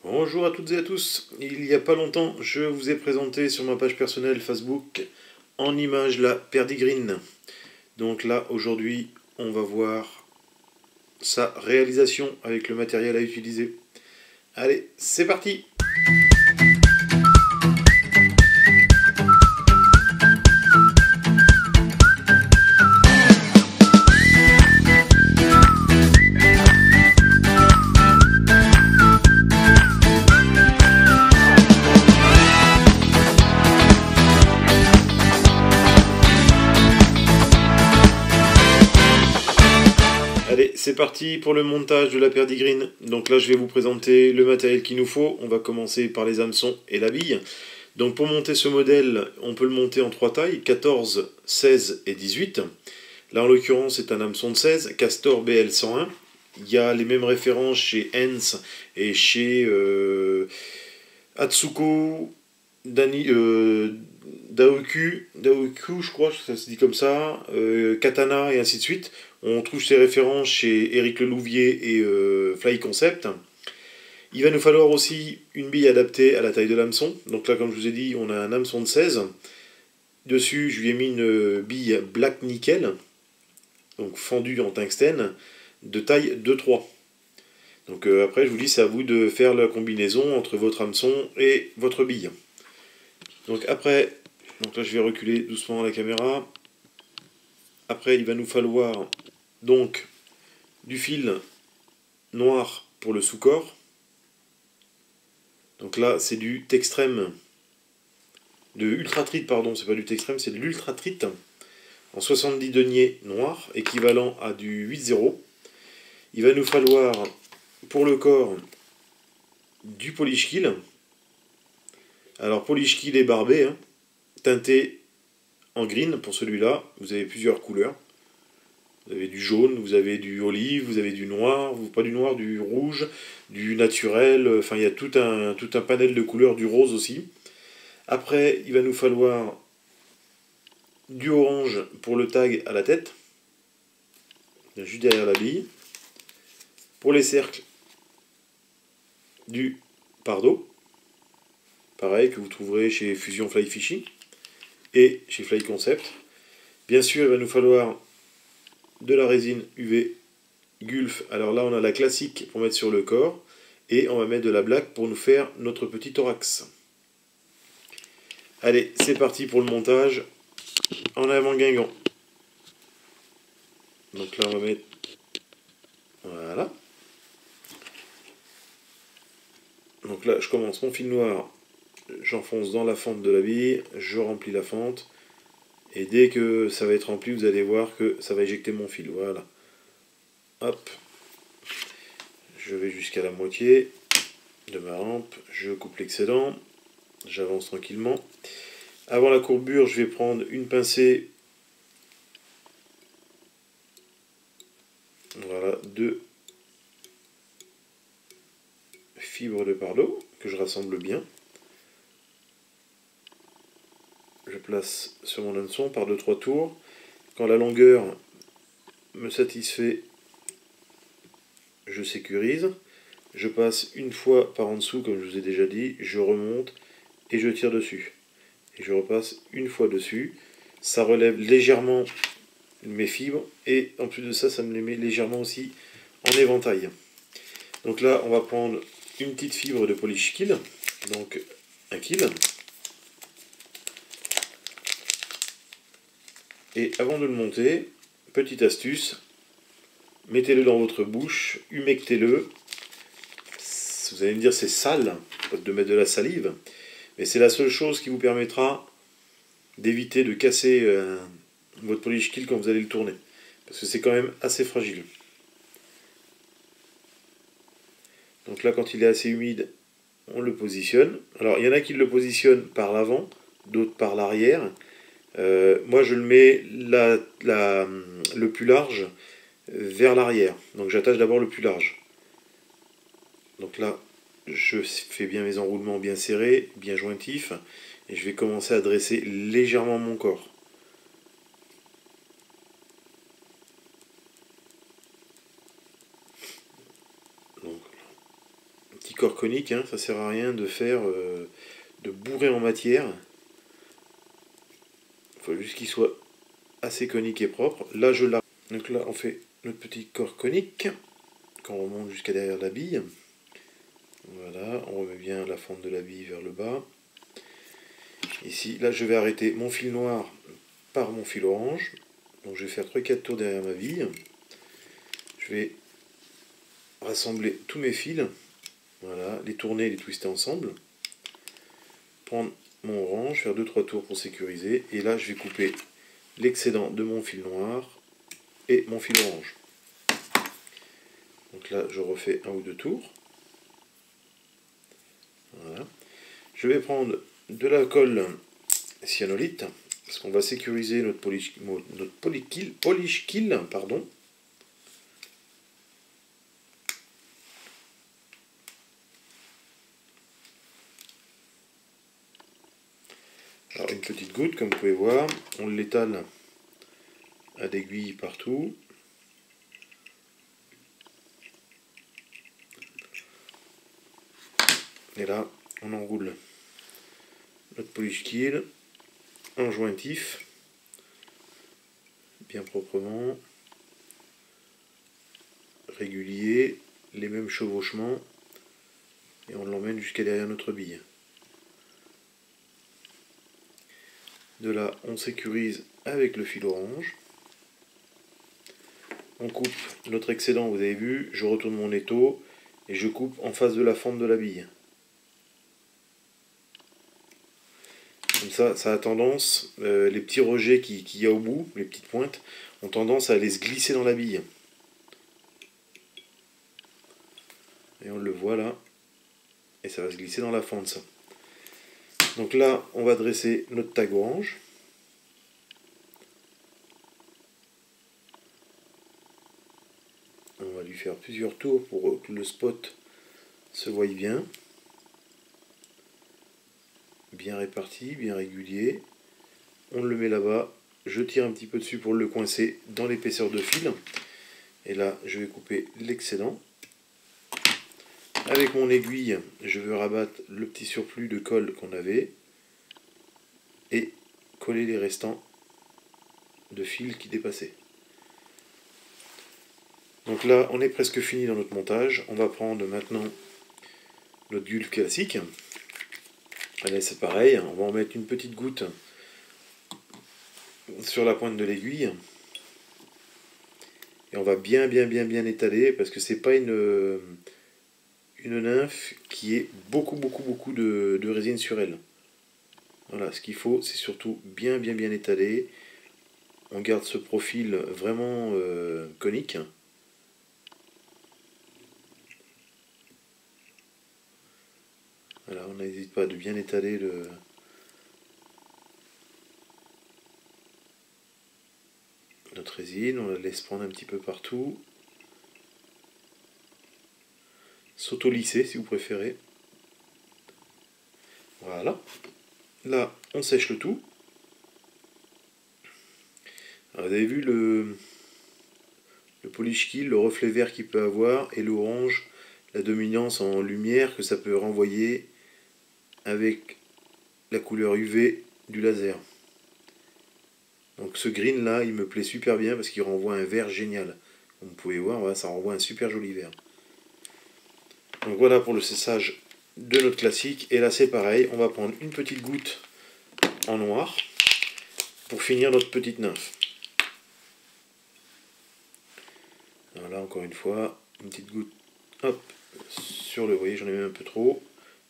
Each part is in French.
Bonjour à toutes et à tous. Il n'y a pas longtemps, je vous ai présenté sur ma page personnelle Facebook en image la perdigrine. Donc là, aujourd'hui, on va voir sa réalisation avec le matériel à utiliser. Allez, c'est parti! Allez, c'est parti pour le montage de la perdigrine. Donc là, je vais vous présenter le matériel qu'il nous faut. On va commencer par les hameçons et la bille. Donc pour monter ce modèle, on peut le monter en trois tailles, 14, 16 et 18. Là, en l'occurrence, c'est un hameçon de 16, Castor BL101. Il y a les mêmes références chez Hens et chez Atsuko, Daoku, je crois que ça se dit comme ça, Katana et ainsi de suite. On trouve ces références chez Éric Lelouvier et Fly Concept. Il va nous falloir aussi une bille adaptée à la taille de l'hameçon. Donc là, comme je vous ai dit, on a un hameçon de 16. Dessus, je lui ai mis une bille black nickel, donc fendue en tungstène, de taille 2-3. Donc après, je vous dis, c'est à vous de faire la combinaison entre votre hameçon et votre bille. Donc après, donc là je vais reculer doucement la caméra. Après, il va nous falloir donc du fil noir pour le sous-corps. Donc là, c'est du Textrem, de Ultratrite, pardon, c'est pas du Textrem, c'est de l'Ultratrite en 70 deniers noir, équivalent à du 8,0. Il va nous falloir pour le corps du Polish-Kill. Alors Polish-Kill est barbé, hein, teinté en green pour celui-là. Vous avez plusieurs couleurs. Vous avez du jaune, vous avez du olive, vous avez du noir, pas du noir, du rouge, du naturel. Enfin, il y a tout un panel de couleurs, du rose aussi. Après, il va nous falloir du orange pour le tag à la tête, juste derrière la bille. Pour les cercles, du Pardo, pareil, que vous trouverez chez Fusion Fly Fishing et chez Fly Concept. Bien sûr, il va nous falloir de la résine UV Gulf. Alors là, on a la classique pour mettre sur le corps et on va mettre de la black pour nous faire notre petit thorax. Allez, c'est parti pour le montage en avant Guingamp. Donc là, on va mettre... Voilà. Donc là, je commence mon fil noir, j'enfonce dans la fente de la bille, je remplis la fente, et dès que ça va être rempli, vous allez voir que ça va éjecter mon fil. Voilà. Hop. Je vais jusqu'à la moitié de ma rampe, je coupe l'excédent, j'avance tranquillement. Avant la courbure, je vais prendre une pincée, voilà, de fibres de Pardo, que je rassemble bien. Je place sur mon hameçon par 2-3 tours. Quand la longueur me satisfait, je sécurise. Je passe une fois par en dessous, comme je vous ai déjà dit, je remonte et je tire dessus. Et je repasse une fois dessus. Ça relève légèrement mes fibres et en plus de ça, ça me les met légèrement aussi en éventail. Donc là, on va prendre une petite fibre de Polish Kill, donc 1 kill. Et avant de le monter, petite astuce, mettez-le dans votre bouche, humectez-le. Vous allez me dire c'est sale de mettre de la salive, mais c'est la seule chose qui vous permettra d'éviter de casser votre Polish Kill quand vous allez le tourner, parce que c'est quand même assez fragile. Donc là, quand il est assez humide, on le positionne. Alors il y en a qui le positionnent par l'avant, d'autres par l'arrière. Moi je le mets le plus large vers l'arrière. Donc j'attache d'abord le plus large. Donc là, je fais bien mes enroulements bien serrés, bien jointifs, et je vais commencer à dresser légèrement mon corps. corps conique, hein, ça sert à rien de faire de bourrer en matière. Il faut juste qu'il soit assez conique et propre. Là je l'arrête. Donc là on fait notre petit corps conique, qu'on remonte jusqu'à derrière la bille. Voilà, on remet bien la fente de la bille vers le bas. Ici, là je vais arrêter mon fil noir par mon fil orange. Donc je vais faire 3-4 tours derrière ma bille. Je vais rassembler tous mes fils. Voilà, les tourner, les twister ensemble. Prendre mon orange, faire 2-3 tours pour sécuriser. Et là je vais couper l'excédent de mon fil noir et mon fil orange. Donc là je refais 1 ou 2 tours. Voilà. Je vais prendre de la colle cyanolite, parce qu'on va sécuriser notre polish kill, pardon. Alors une petite goutte, comme vous pouvez voir, on l'étale à d'aiguille partout. Et là, on enroule notre polish kill en jointif, bien proprement, régulier, les mêmes chevauchements, et on l'emmène jusqu'à derrière notre bille. De là, on sécurise avec le fil orange. On coupe notre excédent, vous avez vu, je retourne mon étau et je coupe en face de la fente de la bille. Comme ça a tendance, les petits rejets qu'il y a au bout, les petites pointes, ont tendance à aller se glisser dans la bille. Et on le voit là, et ça va se glisser dans la fente, ça. Donc là, on va dresser notre tag orange. On va lui faire plusieurs tours pour que le spot se voie bien. Bien réparti, bien régulier. On le met là-bas. Je tire un petit peu dessus pour le coincer dans l'épaisseur de fil. Et là, je vais couper l'excédent. Avec mon aiguille, je vais rabattre le petit surplus de colle qu'on avait et coller les restants de fil qui dépassaient. Donc là, on est presque fini dans notre montage. On va prendre maintenant notre gull classique. Allez, c'est pareil, on va en mettre une petite goutte sur la pointe de l'aiguille. Et on va bien étaler, parce que c'est pas une nymphe qui ait beaucoup de résine sur elle. Voilà, ce qu'il faut, c'est surtout bien étaler. On garde ce profil vraiment conique. Voilà, on n'hésite pas de bien étaler notre résine, on la laisse prendre un petit peu partout. S'auto-lisser si vous préférez. Voilà. Là, on sèche le tout. Alors, vous avez vu le polish kill, le reflet vert qu'il peut avoir, et l'orange, la dominance en lumière que ça peut renvoyer avec la couleur UV du laser. Donc ce green là, il me plaît super bien parce qu'il renvoie un vert génial. Comme vous pouvez voir, voilà, ça renvoie un super joli vert. Donc voilà pour le séchage de notre classique. Et là c'est pareil, on va prendre une petite goutte en noir pour finir notre petite nymphe. Voilà, encore une fois, une petite goutte, hop, sur le, vous voyez, j'en ai même un peu trop.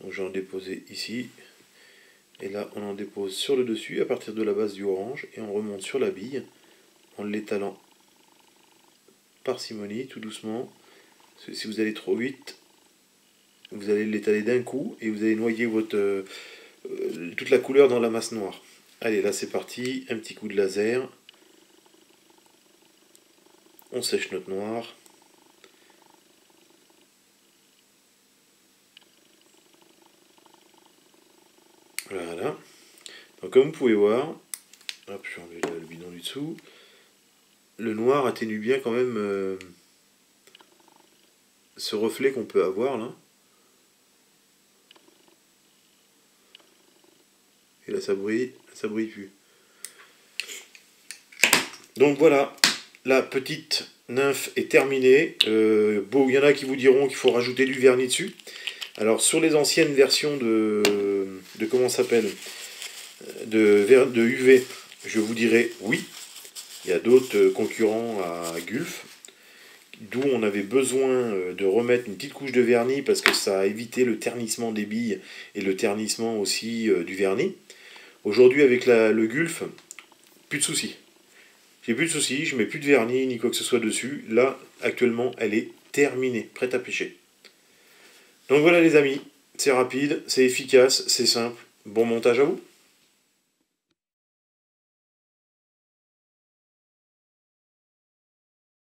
Donc je vais en déposer ici. Et là, on en dépose sur le dessus à partir de la base du orange. Et on remonte sur la bille en l'étalant parcimonie, tout doucement. Si vous allez trop vite, vous allez l'étaler d'un coup et vous allez noyer toute la couleur dans la masse noire. Allez, là c'est parti. Un petit coup de laser. On sèche notre noir. Voilà. Donc comme vous pouvez voir, hop, je vais enlever le bidon du dessous. Le noir atténue bien quand même ce reflet qu'on peut avoir là. là ça brille plus. Donc voilà, la petite nymphe est terminée. Bon, il y en a qui vous diront qu'il faut rajouter du vernis dessus. Alors sur les anciennes versions de comment ça s'appelle, de UV, je vous dirais oui. Il y a d'autres concurrents à Gulf, d'où on avait besoin de remettre une petite couche de vernis parce que ça a évité le ternissement des billes et le ternissement aussi du vernis. Aujourd'hui avec le Gulf, plus de soucis. J'ai plus de soucis, je mets plus de vernis ni quoi que ce soit dessus. Là, actuellement, elle est terminée, prête à pêcher. Donc voilà les amis, c'est rapide, c'est efficace, c'est simple. Bon montage à vous.